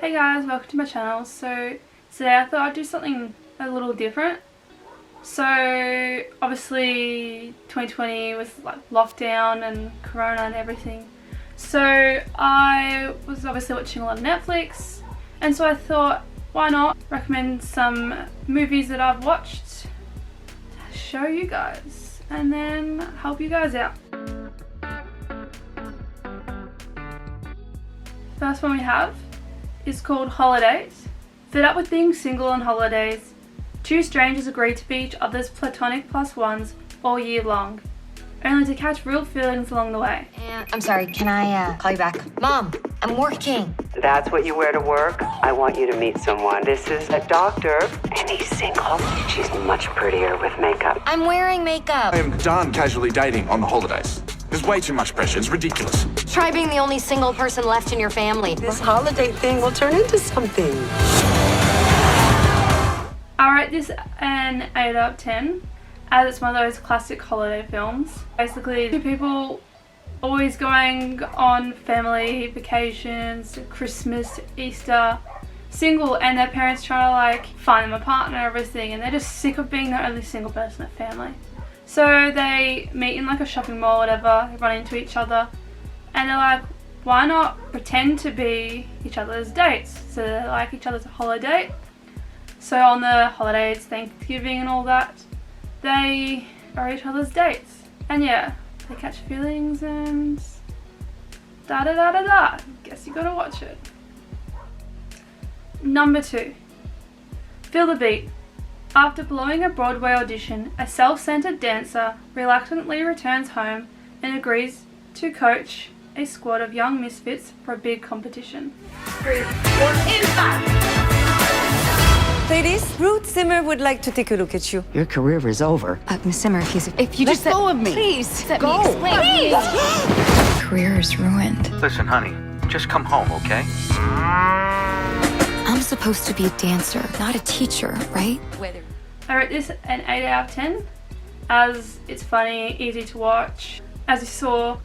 Hey guys, welcome to my channel. So today I thought I'd do something a little different. So obviously 2020 was like lockdown and corona and everything. So I was obviously watching a lot of Netflix, and so I thought, why not recommend some movies that I've watched to show you guys and then help you guys out. First one we have is called Holidate. Fed up with being single on holidays, two strangers agree to be each other's platonic plus ones all year long, only to catch real feelings along the way. I'm sorry, can I call you back? Mom, I'm working. That's what you wear to work? I want you to meet someone. This is a doctor, and he's single. She's much prettier with makeup. I'm wearing makeup. I am done casually dating on the holidays. There's way too much pressure. It's ridiculous. Try being the only single person left in your family. This holiday thing will turn into something. I rate this an 8 out of 10, as it's one of those classic holiday films. Basically, two people always going on family vacations, Christmas, Easter, single, and their parents trying to like find them a partner and everything, and they're just sick of being the only single person in the family. So they meet in like a shopping mall or whatever, they run into each other, and they're like, why not pretend to be each other's dates? So they're like each other's holiday. So on the holidays, Thanksgiving and all that, they are each other's dates. And yeah, they catch feelings and da da da da da. Guess you gotta watch it. Number 2. Feel the Beat. After blowing a Broadway audition, a self-centered dancer reluctantly returns home and agrees to coach a squad of young misfits for a big competition. 3, 1, in 5. Ladies, Ruth Zimmer would like to take a look at you. Your career is over. Miss Zimmer, if you Let go of me. Please, let Go. me explain. Please. Career is ruined. Listen, honey, just come home, okay? I'm supposed to be a dancer, not a teacher, right? I rate this an 8 out of 10, as it's funny, easy to watch. As you saw,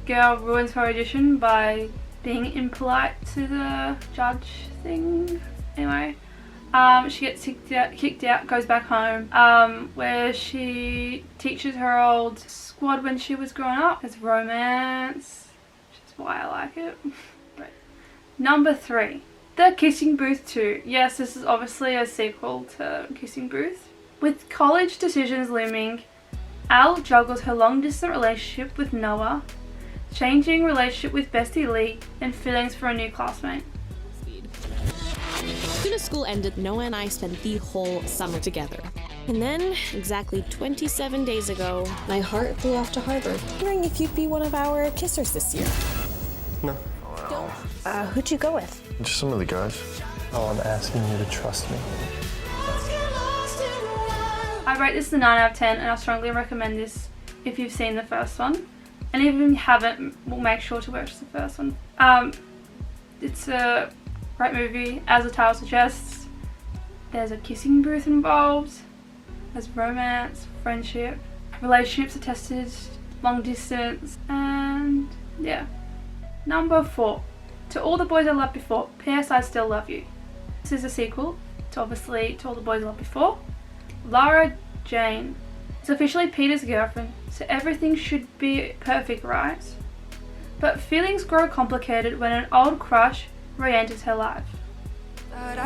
girl ruins her audition by being impolite to the judge thing. Anyway, she gets kicked out, goes back home, where she teaches her old squad when she was growing up. There's romance, which is why I like it. Right. Number 3. The Kissing Booth 2. Yes, this is obviously a sequel to Kissing Booth. With college decisions looming, Al juggles her long-distance relationship with Noah, changing relationship with bestie Lee, and feelings for a new classmate. As soon as school ended, Noah and I spent the whole summer together. And then, exactly 27 days ago, my heart flew off to Harvard, wondering if you'd be one of our kissers this year. No. Who'd you go with? Just some of the guys. Oh, I'm asking you to trust me. I rate this a 9 out of 10, and I strongly recommend this if you've seen the first one. And even if you haven't, we'll make sure to watch the first one. It's a great movie, as the title suggests. There's a kissing booth involved, there's romance, friendship, relationships are tested, long distance, and yeah. Number 4. To All the Boys I Loved Before, P.S. I Still Love You. This is a sequel to obviously To All the Boys I Loved Before. Lara Jane is officially Peter's girlfriend, so everything should be perfect, right? But feelings grow complicated when an old crush re-enters her life. I'm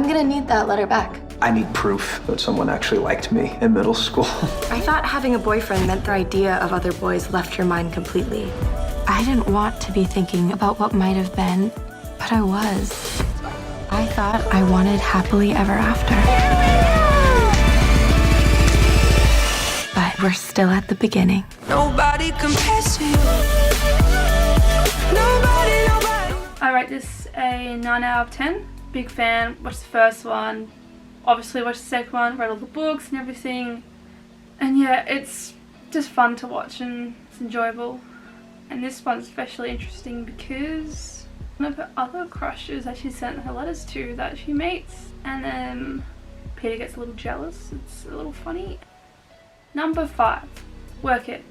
gonna need that letter back. I need proof that someone actually liked me in middle school. I thought having a boyfriend meant the idea of other boys left your mind completely. I didn't want to be thinking about what might have been, but I was. I thought I wanted happily ever after. But we're still at the beginning. Nobody compares to you. Nobody. I rate this a 9 out of 10. Big fan, watched the first one, obviously watched the second one, read all the books and everything. And yeah, it's just fun to watch and it's enjoyable. And this one's especially interesting because one of her other crushes that she sent her letters to that she meets, and then Peter gets a little jealous. It's a little funny. Number 5. Work It.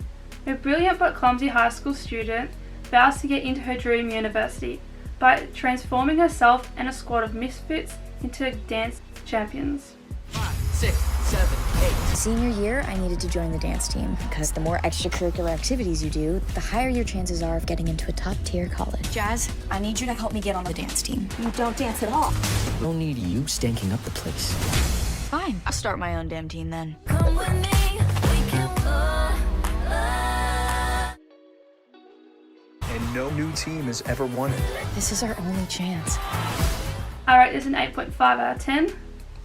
A brilliant but clumsy high school student vows to get into her dream university, by transforming herself and a squad of misfits into dance champions. 5, 6, 7, 8. Senior year, I needed to join the dance team because the more extracurricular activities you do, the higher your chances are of getting into a top-tier college. Jazz, I need you to help me get on the dance team. You don't dance at all. No need you stinking up the place. Fine, I'll start my own damn team then. Come with me, we can And no new team has ever won it. This is our only chance. I rate this an 8.5 out of 10.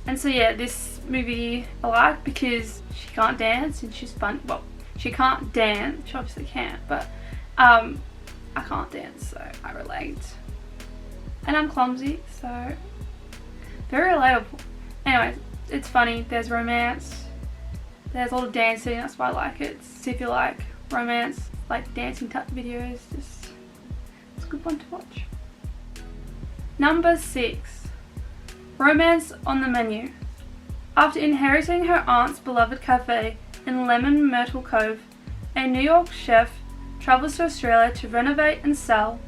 And so yeah, this movie I like because she can't dance and she's fun. Well, she can't dance, she obviously can't, but I can't dance, so I relate. And I'm clumsy, so very relatable. Anyways, it's funny, there's romance, there's a lot of dancing, that's why I like it. So if you like romance, like dancing type videos, just it's a good one to watch. Number 6. Romance on the Menu. After inheriting her aunt's beloved cafe in Lemon Myrtle Cove, a New York chef travels to Australia to renovate and sell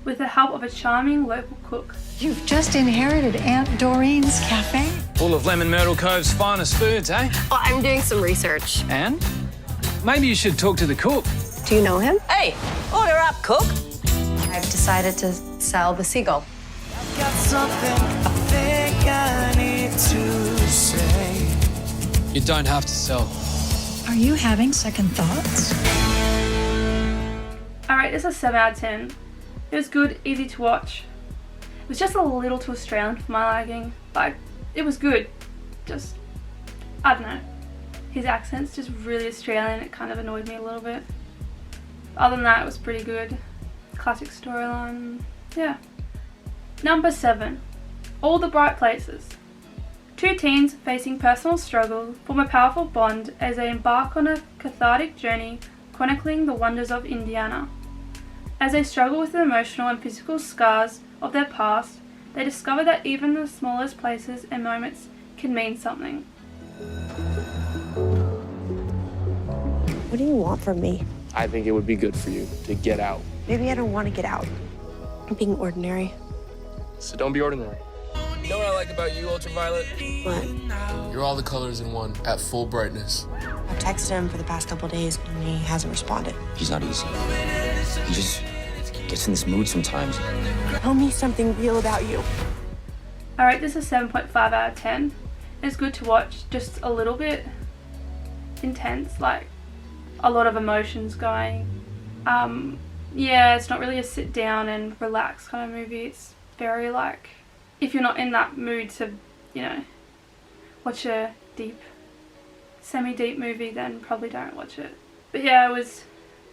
with the help of a charming local cook. You've just inherited Aunt Doreen's cafe? Full of Lemon Myrtle Cove's finest foods, eh? Well, I'm doing some research. And? Maybe you should talk to the cook. Do you know him? Hey, order up, cook. I've decided to sell the seagull. Got something I think I need to say. You don't have to sell. Are you having second thoughts? Alright, this is a 7 out of 10. It was good, easy to watch. It was just a little too Australian for my liking. Like, it was good. Just, I don't know. His accent's just really Australian. It kind of annoyed me a little bit. Other than that, it was pretty good. Classic storyline. Yeah. Number 7. All the Bright Places. Two teens facing personal struggle form a powerful bond as they embark on a cathartic journey chronicling the wonders of Indiana. As they struggle with the emotional and physical scars of their past, they discover that even the smallest places and moments can mean something. What do you want from me? I think it would be good for you to get out. Maybe I don't want to get out. I'm being ordinary. So don't be ordinary. You know what I like about you, Ultraviolet? What? You're all the colors in one, at full brightness. I've texted him for the past couple days and he hasn't responded. He's not easy. He just gets in this mood sometimes. Tell me something real about you. Alright, this is 7.5 out of 10. It's good to watch, just a little bit intense, like a lot of emotions going. Yeah, it's not really a sit down and relax kind of movie. It's very like, if you're not in that mood to, you know, watch a deep, semi-deep movie, then probably don't watch it. But yeah,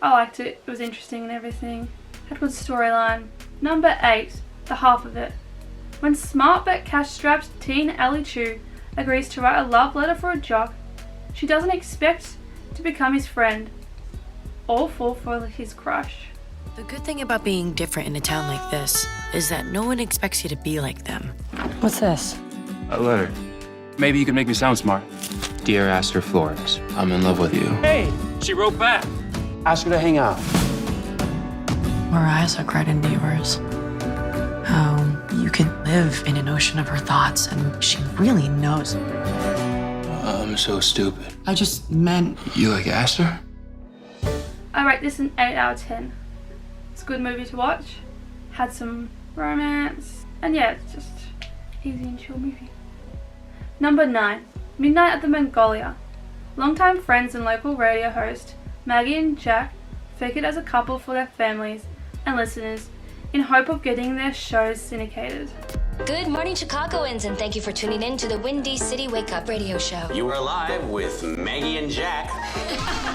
I liked it. It was interesting and everything. Had a good storyline. Number 8, The Half of It. When smart but cash-strapped teen Ellie Chu agrees to write a love letter for a jock, she doesn't expect to become his friend or fall for his crush. The good thing about being different in a town like this is that no one expects you to be like them. What's this? A letter. Maybe you could make me sound smart. Dear Aster Flores, I'm in love with you. Hey, she wrote back. Ask her to hang out. Her eyes look right into yours. How you can live in an ocean of her thoughts, and she really knows. I'm so stupid. I just meant... You like Aster? I rate this an 8 out of 10. It's a good movie to watch. Had some romance. And yeah, it's just easy and chill movie. Number 9. Midnight at the Magnolia. Longtime friends and local radio host Maggie and Jack fake it as a couple for their families and listeners in hope of getting their shows syndicated. Good morning, Chicagoans, and thank you for tuning in to the Windy City Wake Up radio show. You are live with Maggie and Jack.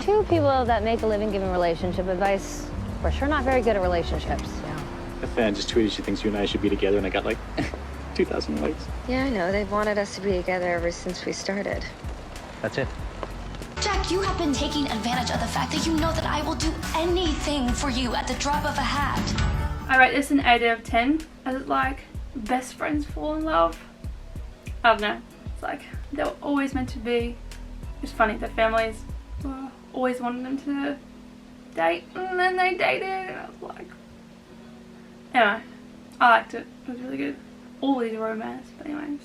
Two people that make a living giving relationship advice. We're sure not very good at relationships. Yeah. A fan just tweeted she thinks you and I should be together, and I got like 2,000 likes. Yeah, I know. They've wanted us to be together ever since we started. That's it. Jack, you have been taking advantage of the fact that you know that I will do anything for you at the drop of a hat. I rate this an 8 out of 10. As it's like best friends fall in love. I don't know. It's like they were always meant to be. It's funny, their families were always wanted them to date, and then they dated, and I was like, anyway, I liked it. It was really good. Always romance, but anyways.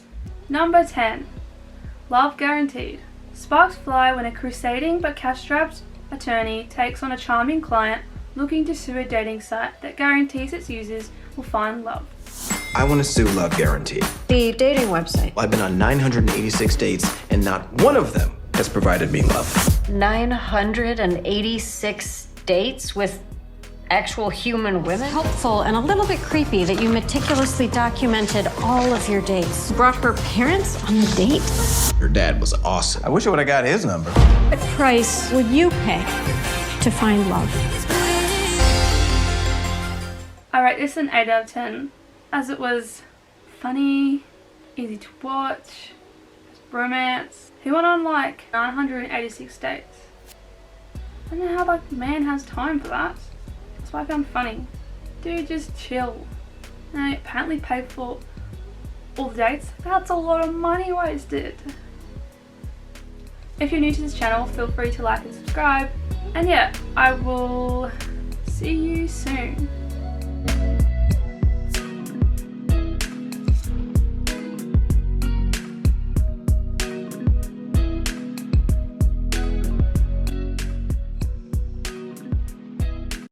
Number 10. Love Guaranteed. Sparks fly when a crusading but cash-strapped attorney takes on a charming client looking to sue a dating site that guarantees its users will find love. I want to sue Love Guaranteed. The dating website. I've been on 986 dates, and not one of them has provided me love. 986 dates with actual human women? Helpful and a little bit creepy that you meticulously documented all of your dates. Brought her parents on the date? Her dad was awesome. I wish I would have got his number. What price would you pay to find love? I rate this an 8 out of 10, as it was funny, easy to watch, romance. He went on like 986 dates. I don't know how like man has time for that. That's why I found funny. Dude, just chill. And I apparently paid for all the dates. That's a lot of money wasted. If you're new to this channel, feel free to like and subscribe. And yeah, I will see you soon.